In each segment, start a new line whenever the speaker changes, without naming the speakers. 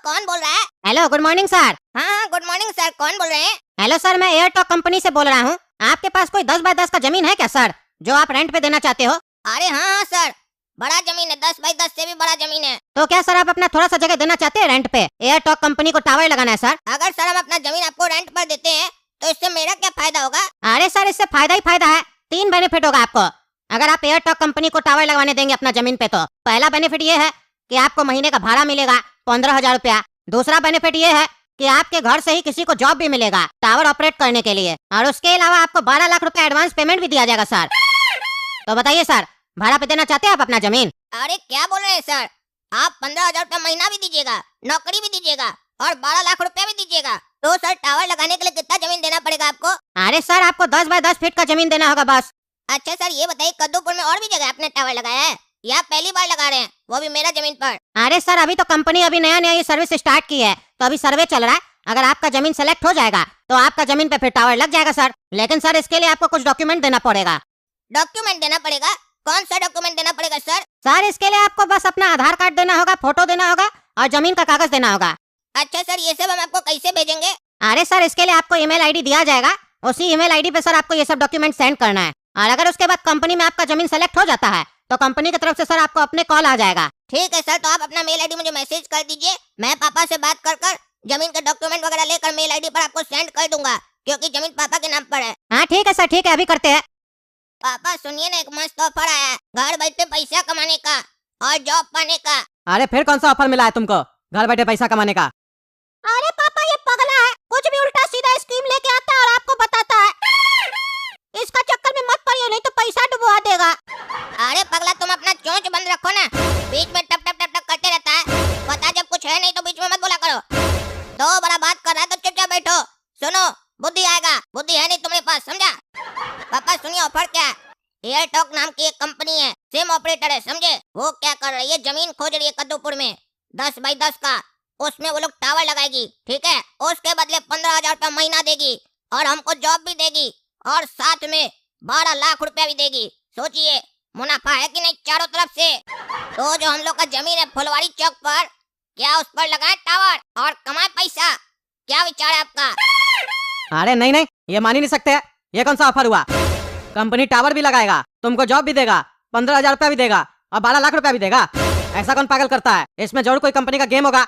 कौन बोल रहा है?
Hello, good morning sir.
हाँ गुड मॉर्निंग सर, कौन बोल रहे हैं?
हेलो सर, मैं एयरटॉक कंपनी से बोल रहा हूँ। आपके पास कोई 10 बाय 10 का जमीन है क्या सर, जो आप रेंट पे देना चाहते हो?
अरे हाँ सर, बड़ा जमीन है, 10 बाई 10 से भी बड़ा जमीन है।
तो क्या सर आप अपना थोड़ा सा जगह देना चाहते हैं रेंट पे? एयरटॉक कंपनी को टावर लगाना है सर।
अगर सर हम अपना जमीन आपको रेंट पर देते हैं तो इससे मेरा क्या फायदा होगा?
अरे सर, इससे फायदा ही फायदा है। 3 बेनिफिट होगा आपको अगर आप एयरटॉक कंपनी को टावर लगवाने देंगे अपना जमीन पे। तो पहला बेनिफिट ये है कि आपको महीने का भाड़ा मिलेगा 15,000 रुपया। दूसरा बेनिफिट ये है कि आपके घर से ही किसी को जॉब भी मिलेगा टावर ऑपरेट करने के लिए, और उसके अलावा आपको 12 लाख रुपया एडवांस पेमेंट भी दिया जाएगा सर। तो बताइए सर, भाड़ा पे देना चाहते हैं आप अपना जमीन?
अरे क्या बोल रहे हैं सर, आप 15,000 रुपया महीना भी दीजिएगा, नौकरी भी दीजिएगा और 12 लाख रुपया भी दीजिएगा, तो सर टावर लगाने के लिए कितना जमीन देना पड़ेगा आपको?
अरे सर, आपको 10 बाय 10 फीट का जमीन देना होगा बस।
अच्छा सर ये बताइए, कद्दूपुर में और भी जगह आपने टावर लगाया है या पहली बार लगा रहे हैं, वो भी मेरा जमीन पर?
अरे सर, अभी तो कंपनी अभी नया नया ये सर्विस स्टार्ट की है, तो अभी सर्वे चल रहा है। अगर आपका जमीन सेलेक्ट हो जाएगा तो आपका जमीन पे फिर टावर लग जाएगा सर। लेकिन सर इसके लिए आपको कुछ डॉक्यूमेंट देना पड़ेगा।
डॉक्यूमेंट देना पड़ेगा? कौन सा डॉक्यूमेंट देना पड़ेगा सर?
सर इसके लिए आपको बस अपना आधार कार्ड देना होगा, फोटो देना होगा और जमीन का कागज देना होगा।
अच्छा सर ये सब हम आपको कैसे भेजेंगे?
अरे सर, इसके लिए आपको ईमेल आईडी दिया जाएगा, उसी ईमेल आईडी पे सर आपको ये सब डॉक्यूमेंट सेंड करना है। और अगर उसके बाद कंपनी में आपका जमीन सेलेक्ट हो जाता है तो कंपनी की तरफ से सर आपको अपने कॉल आ जाएगा।
ठीक है सर, तो आप अपना मेल आईडी मुझे मैसेज कर दीजिए, मैं पापा से बात कर जमीन के डॉक्यूमेंट वगैरह लेकर मेल आईडी पर आपको सेंड कर दूंगा, क्योंकि जमीन पापा के नाम पर है।
हाँ ठीक है सर, ठीक है, अभी करते हैं।
पापा सुनिए ना, एक मस्त ऑफर आया है घर बैठे पैसा कमाने का और जॉब पाने का।
अरे फिर कौन सा ऑफर मिला है तुमको घर बैठे पैसा कमाने का?
अरे पापा, ये पगला है, कुछ भी उल्टा सीधा स्कीम लेके आता है और आपको बताता है। इसका चक्कर में मत पड़िए, नहीं तो पैसा डुबवा देगा।
अरे पगला, तुम अपना चोंच बंद रखो ना, बीच में टप टप टप टप करते रहता है। पता जब कुछ है नहीं तो बीच में मत बोला करो। तो बड़ा बात कर रहा है तो चुपचाप बैठो, सुनो, बुद्धि आएगा। बुद्धि है नहीं तुम्हारे पास, समझा? पापा सुनिए, ऑफर क्या है? एयरटॉक नाम की एक कंपनी है, सिम ऑपरेटर है, समझे? वो क्या कर रही है, जमीन खोज रही है कद्दूपुर में 10 बाई 10 का, उसमें वो लोग टावर लगाएगी, ठीक है? उसके बदले 15,000 रुपया महीना देगी और हमको जॉब भी देगी और साथ में 12 लाख रुपया भी देगी। सोचिए मुनाफा है कि नहीं चारों तरफ से। तो जो हम लोग का जमीन है फुलवारी चौक पर, क्या उस पर लगाए टावर और कमाए पैसा? क्या विचार है आपका?
अरे नहीं नहीं, ये मान ही नहीं सकते। ये कौन सा ऑफर हुआ? कंपनी टावर भी लगाएगा, तुमको जॉब भी देगा, 15,000 रुपया भी देगा और 12 लाख रुपया भी देगा। ऐसा कौन पागल करता है? इसमें जरूर कोई कंपनी का गेम होगा।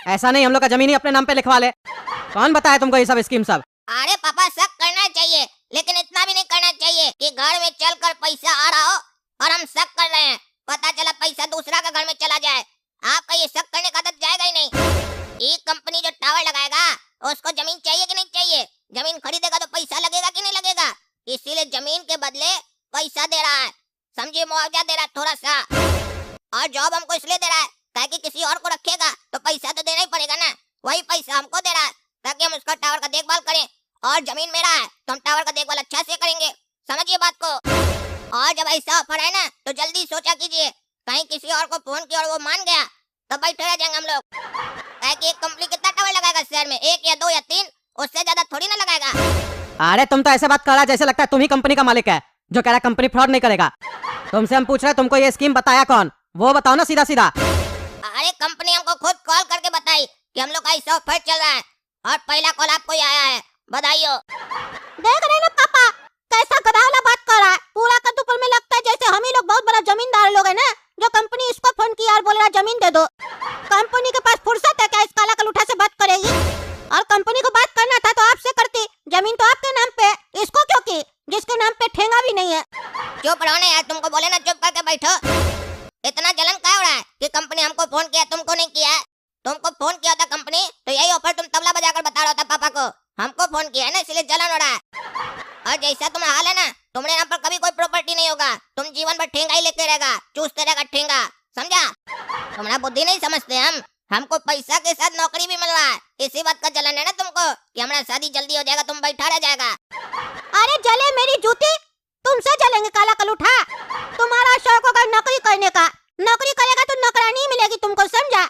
ऐसा नहीं हम लोग का जमीन ही अपने नाम पे लिखवा ले। कौन बताया तुमको ये सब स्कीम सब?
अरे पापा, शक करना चाहिए, लेकिन इतना भी नहीं करना चाहिए कि घर में चलकर पैसा आ रहा हो और हम शक कर रहे हैं, पता चला पैसा दूसरा का घर में चला जाए। आपका ये शक करने का आदत जाएगा ही नहीं। एक कंपनी जो टावर लगाएगा उसको जमीन चाहिए कि नहीं चाहिए? जमीन खरीदेगा तो पैसा लगेगा कि नहीं लगेगा? इसीलिए जमीन के बदले पैसा दे रहा है, समझिए, मुआवजा दे रहा है थोड़ा सा। और जॉब हमको इसलिए दे रहा है ताकि किसी और को रखेगा तो पैसा तो देना ही पड़ेगा ना। वही पैसा हमको दे रहा है ताकि हम उसका टावर का देखभाल करें, और जमीन मेरा है तो हम टावर का देखभाल अच्छा से करेंगे, समझिए बात को। और जब ऐसा ऑफर है ना तो जल्दी सोचा कीजिए, कहीं किसी और को फोन किया और वो मान गया तो बैठे रह जाएंगे हम लोग। ताकि एक कंपनी कितना टावर लगाएगा शहर में? 1 या 2 या 3, उससे ज्यादा थोड़ी ना लगाएगा।
अरे तुम तो ऐसे बात कर रहा है जैसे लगता है तुम ही कंपनी का मालिक है, जो कह रहा है कंपनी फ्रॉड नहीं करेगा। तुमसे हम पूछ रहे हैं तुमको ये स्कीम बताया कौन, वो बताओ ना सीधा सीधा।
अरे कंपनी हमको खुद कॉल करके बताई कि हम लोग का ऐसा ऑफर चल रहा है और पहला कॉल आपको ही आया है, बधाइयो।
देख रहे ना पापा, कैसा गधावला बात कर रहा है। पूरा कद्दूपुर में लगता है जैसे हम ही लोग बहुत बड़ा जमींदार लोग है ना, जो कंपनी इसको फोन किया और बोल रहा जमीन दे दो। कंपनी के पास फुर्सत है क्या इस काला कलूठा से बात करेगी? और कंपनी को बात करना था तो आपसे करती, जमीन तो आपके नाम पे, इसको क्यों की जिसके नाम पे ठेंगा भी नहीं है?
चुप रहो ना यार, तुमको बोले ना चुप करके बैठो। इतना जलन क्या हो रहा है कि कंपनी हमको फोन किया, तुमको नहीं किया है? तुमको फोन किया था कंपनी तो यही ऑफर तुम तबला बजाकर बता रहा था पापा को। हमको फोन किया है ना, इसलिए जलन हो रहा है। और जैसा तुम्हारा हाल है ना, तुम्हारे नाम पर कभी कोई प्रॉपर्टी नहीं होगा, तुम जीवन भर ठेंगा ही लेते रहेगा, चूसते रहेगा ठेंगा, समझा? तुम्हारा बुद्धि नहीं समझते हम, हमको पैसा के साथ नौकरी भी मिल रहा है, इसी बात का जलन है ना तुमको कि हमारा शादी जल्दी हो जाएगा, तुम बैठा रह जाएगा।
अरे जले मेरी जूती, तुमसे जलेंगे काला कलूठा। तुम्हारा शौक होगा नौकरी करने का, नौकरी करेगा तो नौकरानी मिलेगी तुमको, समझा?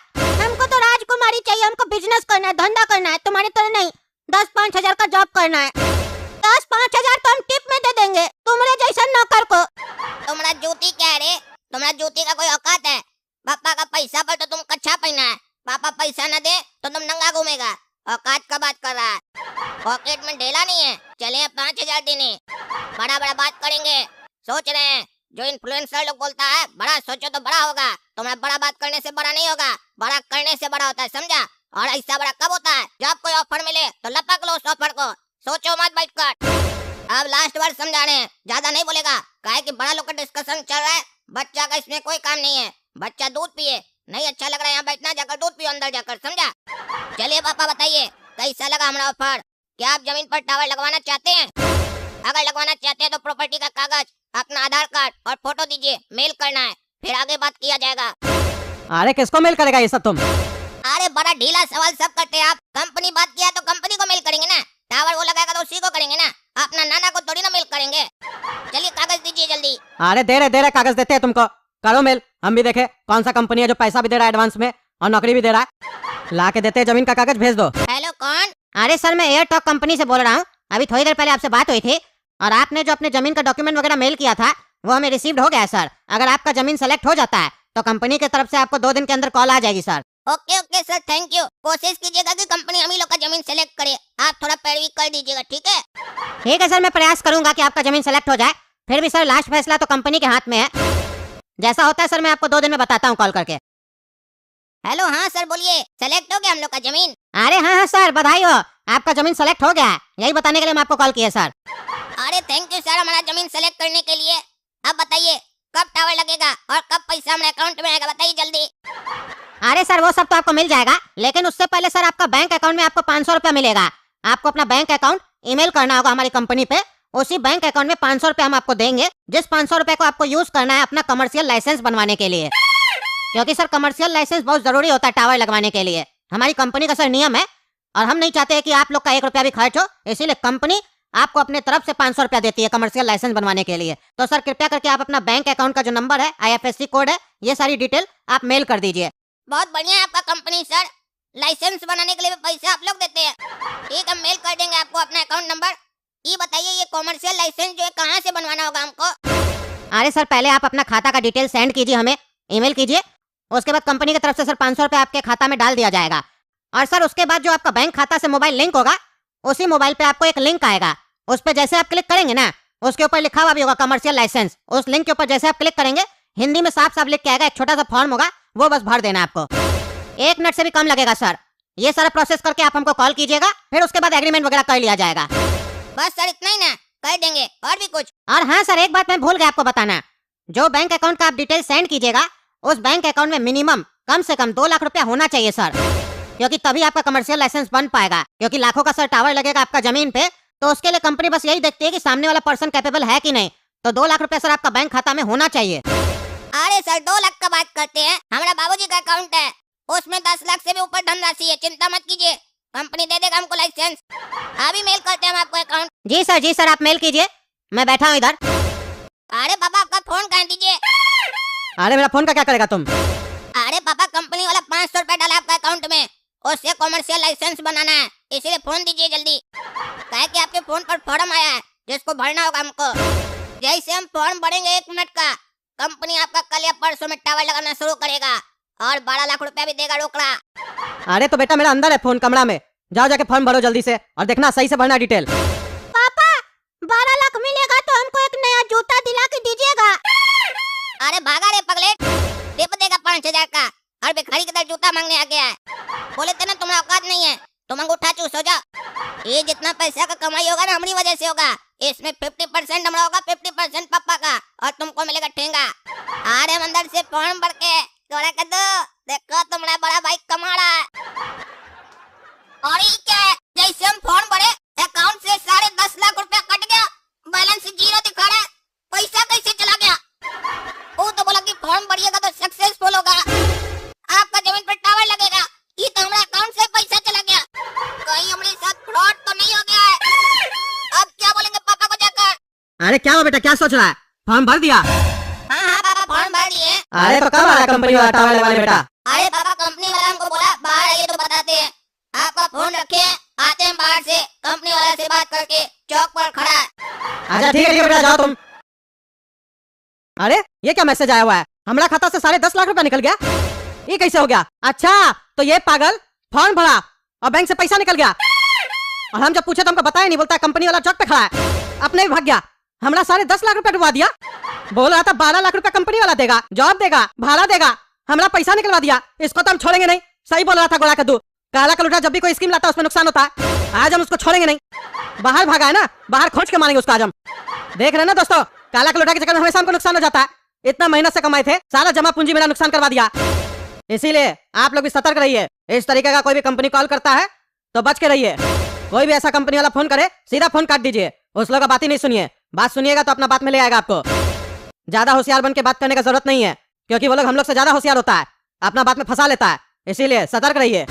हमको तो राजकुमारी चाहिए, हमको बिजनेस करना है, धंधा करना है, तुम्हारी तरह नहीं 10-5 हजार का जॉब करना है। 10-5 हजार तो हम टिप में दे देंगे तुम्हारे जैसा नौकर को।
तुम्हारा जूती क्या है रे? तुम्हारा जूती का कोई औकात है? पापा का पैसा पर तो तुम कच्छा पहना है, पापा पैसा पैसा न दे तो तुम नंगा घूमेगा। औकात का बात कर रहा है, पॉकेट में ढेला नहीं है। चले 5,000 देने, बड़ा बड़ा बात करेंगे। सोच रहे हैं जो इन्फ्लुएंसर लोग बोलता है बड़ा सोचो तो बड़ा होगा। तुम्हारा बड़ा बात करने से बड़ा नहीं होगा, बड़ा करने से बड़ा होता है, समझा? और ऐसा बड़ा कब होता है? जब कोई ऑफर मिले तो लपक लो उस ऑफर को, सोचो मत बैठकर। अब लास्ट बार समझा रहे हैं, ज्यादा नहीं बोलेगा, काहे कि बड़ा लोग का डिस्कशन चल रहा है। बच्चा का इसमें कोई काम नहीं है, बच्चा दूध पिए। नहीं अच्छा लग रहा है यहाँ बैठना, जाकर दूध पियो अंदर जाकर, समझा? चलिए पापा बताइए कैसा लगा हमारा ऑफर? क्या आप जमीन पर टावर लगवाना चाहते हैं? अगर लगवाना चाहते हैं तो प्रॉपर्टी का कागज, अपना आधार कार्ड और फोटो दीजिए, मेल करना है, फिर आगे बात किया जाएगा।
अरे किसको मेल करेगा ये सब तुम?
अरे बड़ा ढीला सवाल सब करते हैं आप। कंपनी बात किया तो कंपनी को मेल करेंगे ना, टावर वो लगाएगा तो उसी को करेंगे ना, अपना नाना को थोड़ी ना मेल करेंगे। चलिए कागज दीजिए जल्दी।
अरे दे रहे कागज देते हैं तुमको, करो मेल, हम भी देखे कौन सा कंपनी है जो पैसा भी दे रहा है एडवांस में और नौकरी भी दे रहा है। ला के देते हैं, जमीन का कागज भेज दो।
हेलो कौन?
अरे सर मैं एयर टॉक कंपनी से बोल रहा हूँ। अभी थोड़ी देर पहले आपसे बात हुई थी और आपने जो अपने जमीन का डॉक्यूमेंट वगैरह मेल किया था वो हमें रिसीव्ड हो गया है सर। अगर आपका जमीन सेलेक्ट हो जाता है तो कंपनी की तरफ से आपको 2 दिन के अंदर कॉल आ जाएगी sir.
Okay okay sir, thank you. कोशिश कीजिएगा कि कंपनी हम ही लोग का जमीन सेलेक्ट करे, आप थोड़ा पैरवी कर दीजिएगा, ठीक है?
ठीक है सर, मैं प्रयास करूंगा कि आपका जमीन सेलेक्ट हो जाए। फिर भी सर लास्ट फैसला तो कंपनी के हाथ में है। जैसा होता है सर मैं आपको 2 दिन में बताता हूँ कॉल करके।
हेलो हाँ सर बोलिए, सेलेक्ट हो गया हम लोग का जमीन?
अरे हाँ सर बधाई हो, आपका जमीन सेलेक्ट हो गया है। यही बताने के लिए मैं आपको कॉल किया सर।
अरे थैंक यू सर हमारा जमीन सेलेक्ट करने के लिए। अब बताइए कब टावर लगेगा और कब पैसा हमारे अकाउंट में आएगा, बताइए जल्दी।
अरे सर वो सब तो आपको मिल जाएगा, लेकिन उससे पहले सर आपका बैंक अकाउंट में आपको 500 रुपया मिलेगा। आपको अपना बैंक अकाउंट ईमेल करना होगा हमारी कंपनी पे। उसी बैंक अकाउंट में 500 रुपया हम आपको देंगे, जिस 500 रुपए को आपको यूज करना है अपना कमर्शियल लाइसेंस बनवाने के लिए। क्योंकि सर कमर्शियल लाइसेंस बहुत जरूरी होता है टावर लगवाने के लिए। हमारी कंपनी का सर नियम है और हम नहीं चाहते कि आप लोग का 1 रुपया भी खर्च हो, इसीलिए कंपनी आपको अपने तरफ से 500 रुपया देती है कमर्शियल लाइसेंस बनवाने के लिए। तो सर कृपया करके आप अपना बैंक अकाउंट का जो नंबर है, IFSC कोड है, ये सारी डिटेल आप मेल कर दीजिए।
बहुत बढ़िया है आपका कंपनी सर, लाइसेंस बनाने के लिए भी पैसा आप लोग देते हैं। ठीक है मेल कर देंगे आपको अपना अकाउंट नंबर। ये बताइए ये कमर्शियल लाइसेंस जो है कहाँ से बनवाना होगा हमको?
अरे सर पहले आप अपना खाता का डिटेल सेंड कीजिए, हमें ईमेल कीजिए। उसके बाद कंपनी की तरफ से सर 500 रुपये आपके खाता में डाल दिया जाएगा। और सर उसके बाद जो आपका बैंक खाता से मोबाइल लिंक होगा, उसी मोबाइल पे आपको एक लिंक आएगा। उस पे जैसे आप क्लिक करेंगे ना, उसके ऊपर लिखा हुआ भी होगा कमर्शियल लाइसेंस। उस लिंक के ऊपर जैसे आप क्लिक करेंगे, हिंदी में साफ साफ लिख के आएगा, एक छोटा सा फॉर्म होगा, वो बस भर देना आपको। 1 मिनट से भी कम लगेगा सर। ये सारा प्रोसेस करके आप हमको कॉल कीजिएगा, फिर उसके बाद एग्रीमेंट वगैरह कर लिया जाएगा।
बस सर इतना ही ना, कर देंगे और भी कुछ?
और हाँ सर एक बात मैं भूल गया आपको बताना, जो बैंक अकाउंट का आप डिटेल सेंड कीजिएगा, उस बैंक अकाउंट में मिनिमम कम से कम 2 लाख रुपया होना चाहिए सर, क्योंकि तभी आपका कमर्शियल लाइसेंस बन पाएगा। क्योंकि लाखों का सर टावर लगेगा आपका जमीन पे, तो उसके लिए कंपनी बस यही देखती है कि सामने वाला पर्सन कैपेबल है कि नहीं। तो 2 लाख रुपया सर आपका बैंक खाता में होना चाहिए।
अरे सर 2 लाख का बात करते हैं, हमारा बाबूजी का अकाउंट है, उसमें 10 लाख से भी ऊपर धनराशि है, चिंता मत कीजिए, कंपनी दे देगा हमको लाइसेंस। अभी मेल करते हैं हम आपको अकाउंट।
जी सर आप मेल कीजिए, मैं बैठा हूँ इधर।
अरे पापा आपका फोन कहाँ दीजिए?
अरे मेरा फोन का क्या करेगा तुम?
अरे पापा कंपनी वाला 500 रुपए डाला आपका अकाउंट में, उससे कमर्शियल लाइसेंस बनाना है, इसीलिए फोन दीजिए जल्दी। कहे कि आपके फोन पर फॉर्म आया है जिसको भरना होगा हमको। जैसे हम फॉर्म भरेंगे 1 मिनट का, कंपनी आपका कल या परसों में टावर लगाना शुरू करेगा और 12 लाख रुपया भी देगा रोकड़ा।
अरे तो बेटा मेरा अंदर है फोन कमरा में, जाओ जाके फॉर्म भरो जल्दी से और देखना सही से भरना डिटेल।
पापा 12 लाख मिलेगा तो हमको एक नया जूता दिला के दीजिएगा।
अरे भागा रे पगलेट, टिप देगा 5000 का और भिखारी की तरह जूता मांगने आ गया है। बोले थे ना तुम्हारा औकात नहीं है, तुम अंगूठा चूस हो जाओ। ये जितना पैसा का कमाई होगा ना हमारी वजह से होगा, इसमें 50% हमारा होगा, 50% पापा का, और तुमको मिलेगा ठेंगा। अरे हम अंदर से फॉर्म भर के तोड़ा कर दो, देखो तुम्हारा बड़ा भाई कमा रहा है। और ये क्या है, जैसे हम फॉर्म भरे अकाउंट से 10.5 लाख रुपया कट गया, बैलेंस 0 दिखा रहा है, पैसा कैसे चला गया? वो तो बोला कि फॉर्म भरिएगा तो सक्सेसफुल होगा, आपका जमीन पर टावर लगेगा, ये तो हमारे अकाउंट से पैसा चला गया। कहीं हमारे साथ फ्रॉड तो नहीं हो गया है? अब क्या बोलेंगे पापा को जाकर?
अरे क्या हुआ बेटा, क्या सोच रहा है? फॉर्म भर दिया?
हाँ पापा फॉर्म भर दिए।
अरे तो कब आ रहा कंपनी वाला टावर वाले बेटा?
अरे पापा कंपनी वाला हमको बोला बाहर आइए तो बताते हैं। आपका फोन रखे, आते हैं बाहर से, कंपनी वाला से बात करके, चौक पर खड़ा है।
अच्छा ठीक है बेटा जाओ तुम। अरे ये क्या मैसेज आया हुआ है, हमारा खाता से 10.5 लाख रुपया निकल गया, ये कैसे हो गया? अच्छा तो ये पागल फॉर्म भरा और बैंक से पैसा निकल गया, और हम जब पूछे तो हमको बताया नहीं, बोलता है कंपनी वाला चौक पे खड़ा है, अपने भी भाग गया। हमरा सारे 10 लाख रुपए डुबा दिया, बोल रहा था 12 लाख रुपए कंपनी वाला देगा, जॉब देगा, भाड़ा देगा, हमरा पैसा निकलवा दिया। इसको तो हम छोड़ेंगे नहीं। सही बोल रहा था गोला कद्दू, काला कलूटा जब भी कोई स्कीम लाता है उसमें नुकसान होता है। आज हम उसको छोड़ेंगे नहीं, बाहर भागा है ना, बाहर खोज के मारेंगे उसको आज हम। देख रहे हैं ना दोस्तों, काला कलूटा के चक्कर में हमेशा हमको नुकसान हो जाता है। इतना मेहनत से कमाए थे, सारा जमा पूंजी मेरा नुकसान करवा दिया। इसीलिए आप लोग भी सतर्क रहिए। इस तरीके का कोई भी कंपनी कॉल करता है तो बच के रहिए। कोई भी ऐसा कंपनी वाला फोन करे सीधा फोन काट दीजिए, उस लोग का बात ही नहीं सुनिए। बात सुनिएगा तो अपना बात में ले आएगा आपको। ज्यादा होशियार बन के बात करने का जरूरत नहीं है, क्योंकि वो लोग हम लोग से ज्यादा होशियार होता है, अपना बात में फंसा लेता है। इसीलिए सतर्क रहिए।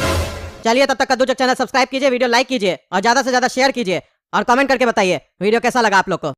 चलिए तब तक कद्दू चक चैनल सब्सक्राइब कीजिए, वीडियो लाइक कीजिए और ज्यादा से ज्यादा शेयर कीजिए और कमेंट करके बताइए वीडियो कैसा लगा आप लोग को।